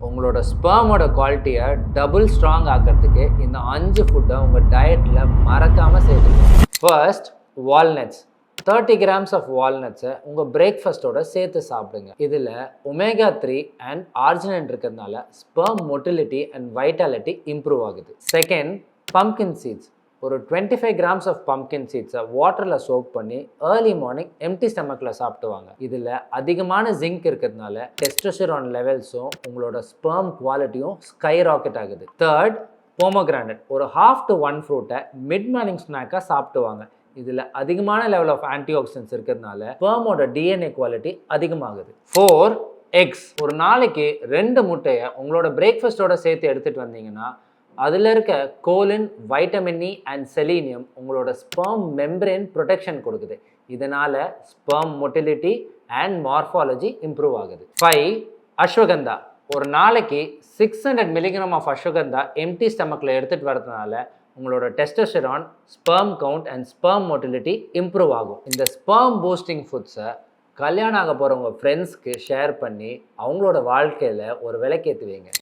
உங்களோட ஸ்பெர்மோட குவாலிட்டியை double strong ஆக்கிறதுக்கு இந்த 5 ஃபுட்டை உங்கள் டயட்டில் மறக்காமல் சேர்த்துக்கணும். First, walnuts. 30 grams ஆஃப் வால்நட்ஸை உங்கள் பிரேக்ஃபாஸ்ட்டோட சேர்த்து சாப்பிடுங்க. இதில் ஒமேகா 3 அண்ட் ஆர்ஜினைன் இருக்கிறதுனால sperm motility and vitality improve ஆகுது. Second, pumpkin seeds. ஒரு 25 grams ஆஃப் பம்ப்கின் சீட்ஸை வாட்டரில் சோக் பண்ணி ஏர்லி மார்னிங் எம்டி ஸ்டமக்கில் சாப்பிடுவாங்க. இதில் அதிகமான ஜிங்க் இருக்கிறதுனால டெஸ்டோஸ்டெரான் லெவல்ஸும் உங்களோட ஸ்பெர்ம் குவாலிட்டியும் ஸ்கை ராக்கெட் ஆகுது. Third, pomegranate. ஒரு 1/2 to 1 ஃப்ரூட்டை மிட் மார்னிங் ஸ்நாக்காக சாப்பிடுவாங்க. இதில் அதிகமான லெவல் ஆஃப் ஆன்டிஆக்சிடன்ட்ஸ் இருக்கிறதுனால ஸ்பெர்மோட டிஎன்ஏ குவாலிட்டி அதிகமாகுது. 4, எக்ஸ். ஒரு நாளைக்கு 2 முட்டையை உங்களோட பிரேக்ஃபாஸ்ட்டோட சேர்த்து எடுத்துகிட்டு வந்தீங்கன்னா அதில் இருக்க கோலின், வைட்டமின் இ அண்ட் செலீனியம் உங்களோட ஸ்பெர்ம் மெம்பரேன் ப்ரொடெக்ஷன் கொடுக்குது. இதனால் sperm motility and morphology improve ஆகுது. 5, அஸ்வகந்தா. ஒரு நாளைக்கு 600 mg ஆஃப் அஸ்வகந்தா எம்டி ஸ்டமக்கில் எடுத்துகிட்டு வரதுனால உங்களோட testosterone, sperm count and sperm motility improve ஆகும். இந்த ஸ்பெர்ம் பூஸ்டிங் ஃபுட்ஸை கல்யாணம் ஆக போகிறவங்க ஃப்ரெண்ட்ஸ்க்கு ஷேர் பண்ணி அவங்களோட வாழ்க்கையில் ஒரு விளக்கேற்றுவீங்க.